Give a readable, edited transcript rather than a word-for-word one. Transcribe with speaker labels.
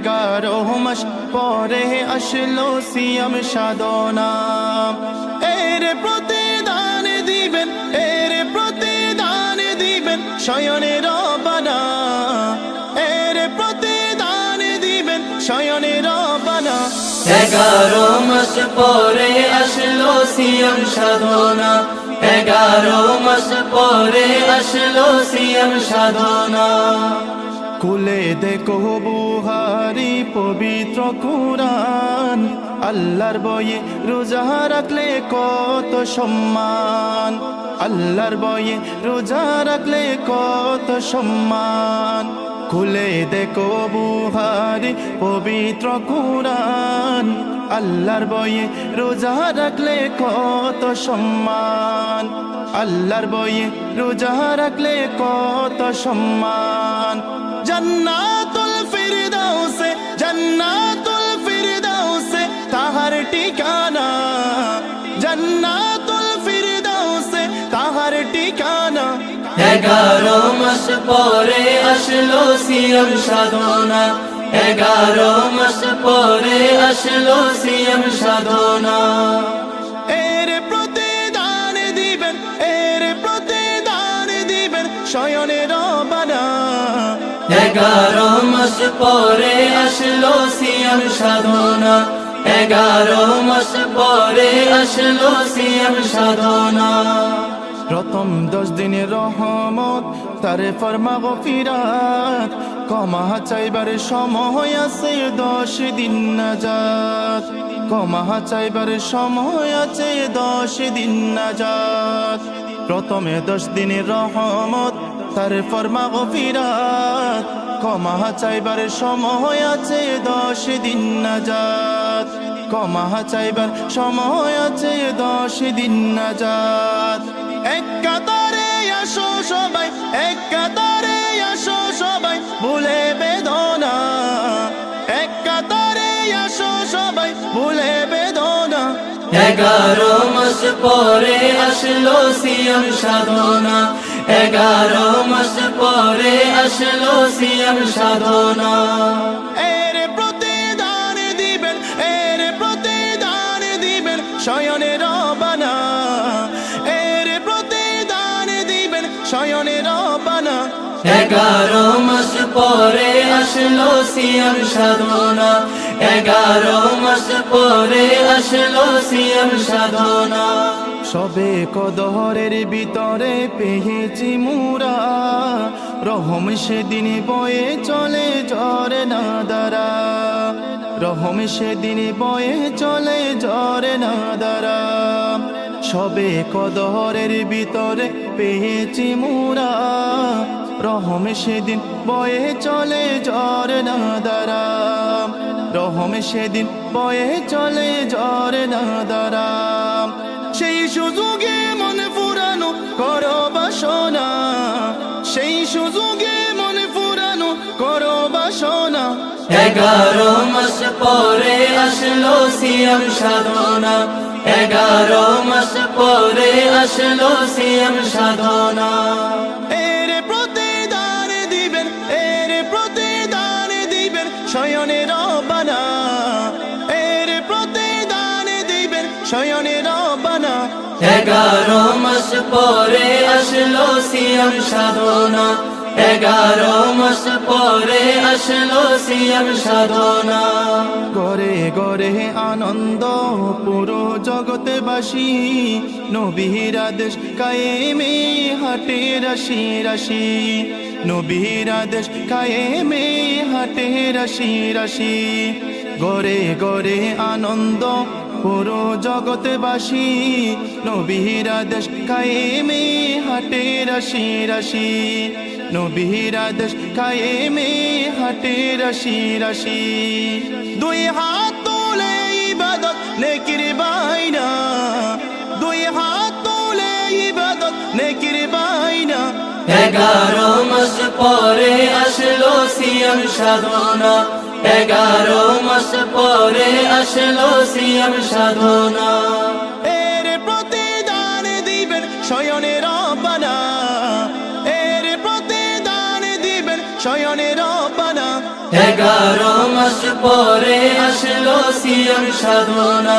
Speaker 1: 11 মাস পরে আসলো সিয়াম সাধনা। এর প্রতিদান দিবেন, এর প্রতিদান দিবেন শয়নের রব্বানা, এর প্রতিদান দিবেন শয়নের রব্বানা।
Speaker 2: 11 মাস পরে আসলো সিয়াম সাধনা, 11 মাস পরে আসলো সিয়াম সাধনা।
Speaker 1: খুলে দেখো বুহারি পবিত্র কুরআন, আল্লাহর বয়ে রোজা রাখলে কত সম্মান, আল্লাহর বয়ে রোজা রাখলে কত সম্মান। খুলে দেখো বুহারি পবিত্র কুরআন, আল্লাহর বয়ে রোজা রাখলে কত সম্মান, আল্লাহর বয়ে রোজা রাখলে কত সম্মান। জান্নাতুল ফিরদাউসে, জান্নাতুল ফিরদাউসে তাহার ঠিকানা, জান্নাতুল ফিরদাউসে তাহার ঠিকানা।
Speaker 2: 11 মাস পরে আসলো সিয়াম সাধনা, 11 মাস পরে আসলো সিয়াম সাধনা।
Speaker 1: এর প্রতিদান দিবেন, এর প্রতিদান দিবেন শয়নের রব্বানা।
Speaker 2: 11 মাস পরে আসলো সিয়াম সাধনা, 11 মাস পরে আসলো সিয়াম সাধনা।
Speaker 1: প্রথম 10 দিনের রহমত, তারে ফরমা গফিরাত, ক্ষমা চাইবার সময় আছে 10 দিন নাজাত, ক্ষমা চাইবার সময় আছে 10 দিন নাজাত। প্রথমে 10 দিনের রহমত, তারে ফরমা গফিরাত, ক্ষমা চাইবার সময় আছে 10 দিন নাজাত, ক্ষমা চাইবার সময় আছে 10 দিন নাজাত। এক কাতারে আসো সবাই, এক কাতারে আসো সবাই ভুলে বেদনা, এক কাতারে আসো সবাই ভুলে বেদনা।
Speaker 2: 11 মাস পরে আসলো সিয়াম সাধনা, 11 মাস পরে আসলো সিয়াম সাধনা।
Speaker 1: এর প্রতিদান দিবেন, এর প্রতিদান দিবেন শয়নের রব্বানা, এর প্রতিদান দিবেন শয়নের রব্বানা।
Speaker 2: 11 মাস পরে আসলো সিয়াম সাধনা, 11 মাস পরে আসলো সিয়াম সাধনা।
Speaker 1: সবে কদরের ভিতরে পেয়েছি মুরা, রহম সেদিন বয়ে চলে ঝরে না দ্বারা, রহম সেদিন বয়ে চলে ঝরে না দ্বারা। সবে কদরের ভিতরে পেয়েছি মুরা, রহম সেদিন বয়ে চলে ঝরে না দ্বারা, রহম সেদিন বয়ে চলে ঝরে না দ্বারা। সেই সুযোগে মনে ফুরানো করো বাসনা, সেই সুযোগে মনে ফুরানো করো বাসনা।
Speaker 2: 11 মাস পরে আসলো সিয়াম সাধনা, 11 মাস পরে আসলো সিয়াম সাধনা।
Speaker 1: এর প্রতিদান দিবেন, এর প্রতিদান দিবেন শয়নের রব্বানা, এর প্রতিদান দিবেন শয়নের রব্বানা।
Speaker 2: 11 মাস পরে আসলো সিয়াম সাধনা, 11 মাস পরে আসলো সিয়াম সাধনা।
Speaker 1: ঘরে ঘরে আনন্দ পুরো জগতেবাসী, নবীর আদেশ কায়েমে হাটে রাশি রাশি, নবীর আদেশ কায়েমে হাটে রাশি রাশি। ঘরে ঘরে আনন্দ পুরো জগতেবাসী, নবীর আদেশ কায়েমে হাটে রাশি রাশি, নবীর আদেশ কায়েমে হাটে রাশি রাশি। দুই হাত তুলে ইবাদত নেকির বাইনা, দুই হাত তুলে ইবাদত নেকির বাইনা।
Speaker 2: 11 মাস পরে আসলো সিয়াম সাধনা, 11 মাস পরে আসলো সিয়াম সাধনা।
Speaker 1: এর প্রতিদান দিবেন শয়নের রব্বানা, এর প্রতিদান দিবেন শয়নের রব্বানা।
Speaker 2: 11 মাস পরে আসলো সিয়াম সাধনা